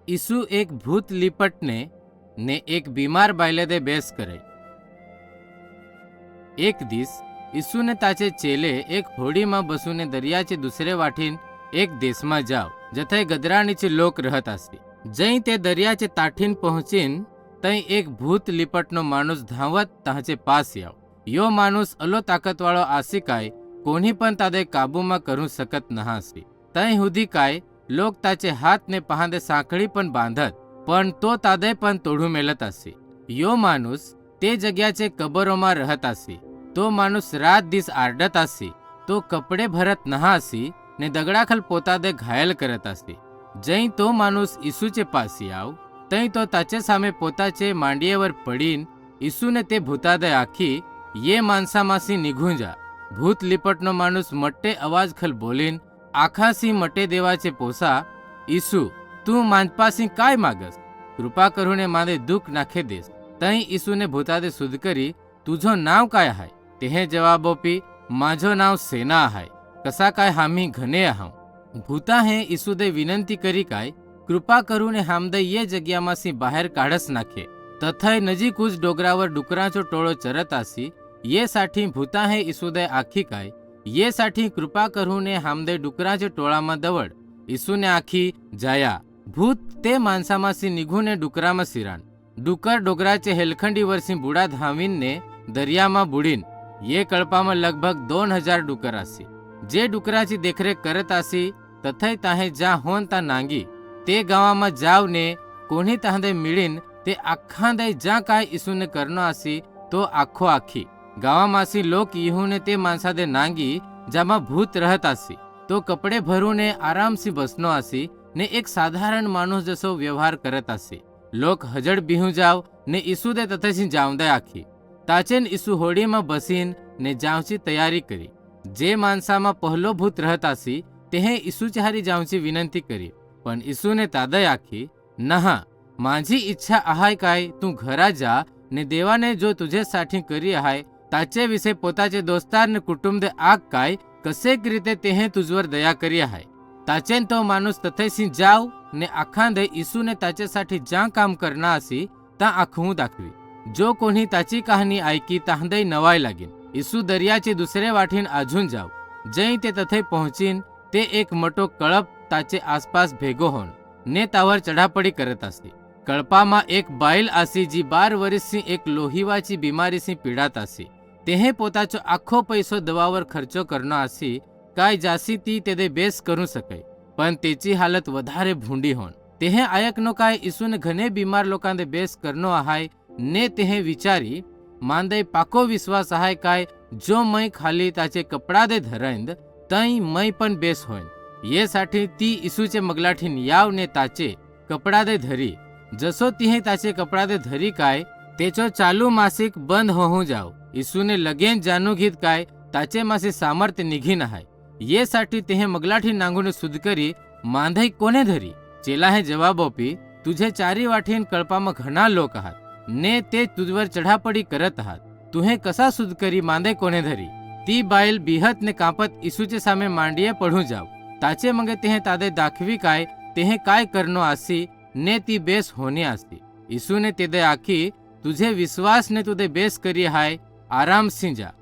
ઈસુ એક ભૂત લીપટને ને એક બીमार बायले बेस करे। एक दिस ઈસુ ने ताचे चेले एक होड़ी में बसूने दरियाचे दुसरे वाठीन एक देश में जाव जथे गदरानीचे लोक रहत आसी। जई ते दरियाचे ताठीन पहुंचीन तई एक भूत लिपटनो माणूस धावत ताचे पास याव। यो माणूस अलो ताकतवाळो आसी काय कोणी पण तादे काबूमा करू सकत नहासी। तई हुदी काय लोक ताचे हाथ ने पहांदे साखळी पण बांधत पण तो तादे पण तोडू मेलत आसी। यो माणूस ते जग्याचे कबरोमा रहत आसी। तो माणूस रात दिस आरडत आसी। तो कपडे भरत नहासी ने दगडाखल पोतादे घायल करत आसी। जई तो माणूस ઈસુचे पासी आव तई तो ताचे सामे पोताचे मांडियेवर पडीन ઈસુને તે ભૂતાદે આખી ये माणसामासी निघून जा। भूत लिपटनो माणूस मट्टे अवाज खल बोलीन आखासी मटे देवाचे पोसा ઈસુ तू मांजपासी काय मागस, कृपा करूने मादे दुःख नाखे देस। तई ઈસુને भूतादे सुध करी तुझो नाव काय हाय? तेहे जवाबोपी माझो नाव सेना हाय, कसा काय हामी घने आहां। भूता हे ઈસુદे विनंती करी काय कृपा करूने हामदे ये जग्यामासी बाहेर काढस नाखे। तथय नजीकूच डोंगरावर डुकराचो टोळो चरत आसी। ये साठी भूता हे ઈસુદे आखी काय ये साठी कृपा करूने हामदे डुकराच्या टोळामा दवड। ઈસુને आखी जाया। भूत ते माणसामासी निघूने डुकरामा सिरान। डुकर डोंगराचे हेलखंडी वर्षी बुडा धावीन ने दरियामा बुडीन। ये कळपामा लगभग 2000 डुकर आसी जे डुकराची देखरेख करत आसी। तथय ताहे जा होन ता नांगी ते गावामा जाव ने कोणी ताहदे मिळीन ते आखांदे जा काय ઈસુને करनो आसी तो आखो आखी गावामासी लोक येऊने ते माणसादे नांगी जामा भूत रहत आसी। तो कपडे भरूने आरामसी बसनो आसी ने एक साधारण माणूस जसो व्यवहार करत आसी। लोक हजड बिहू जाव ने ઈસુદे तथेसी जावदे आखी। ताचेन ઈસુ होडीमा बसीन ने जावची तयारी करी। जे माणसामा पहलो भूत रहत आसी तेहे ઈસુच्या हारी जावची विनंती करी। पण ઈસુने तादय आखी नहा, माझी इच्छा आहाय काय तू घरा जा ने देवाने जो तुझे साठी करी आहाय ताचे विषय पोताचे दोस्तार ने कुटुंब दे आग काय कसेक रीते तेहे तुझवर दया करी आहाय। ताचेन तो माणूस तथेसी जाव ने आखांदे ઈસુને ताचेसाठी जा काम करना आसी ता आखवू दाखवी। जो कोणी ताची कहाणी ऐकी ताहदे नवाय लागीन। ઈસુ दरियाचे दुसरे वाठीन आजून जाव। जई ते तथे पहुंचीन ते एक मोटो कळप ताचे आसपास भेगो होन ने तावर चढापडी करत आसी। कळपामा एक बाईल आसी जी 12 वर्षी एक लोहिवाची बिमारीसी पीडात आसी। तेहे पोताचो आखो पैसो दवावर खर्चो करनो आसी काय जासी ती तेदे बेस करू सके। पण तेची हालत वधारे भूंडी होन तेहे आयकनो काय ઈસુને घने बीमार लोकांदे बेस करनो आहाय ने तेहे विचारी मांदे पाको विश्वास आहाय काय जो मय खाली ताचे कपडा दे धरंद तई मय पण बेस होईन। ये साठी ती ઈસુचे मगलाठीन याव ने ताचे कपडा दे धरी। जसो तिहे ताचे कपडा दे धरी काय तेचो चालू मासिक बंद होऊ जाव। ઈસુને लगेन जानू घीत काय ताचे मासे सामर्थ्य निघीन आहाय। ये साठी तेहे मगलाठी नांगूने सुध करी मांधई कोणे धरी। चेला हे जवाबोपी तुझे चारी वाठीन कळपामा घना लोक आहात ने ते तुझवर चढापडी करत आहात। तुहे कसा सुध करी मांधे कोणे धरी। ती बाईल बिहत ने कापत ઈસુचे सामे मांडिये पडू जाव। ताचे मगे तेहे तादे दाखवी काय तेहे काय करनो आसी ने ती बेस होनी आसी। ઈસુને तेदे आखी तुझे विश्वास ने तुदे बेस करी हाय, आराम सी जा।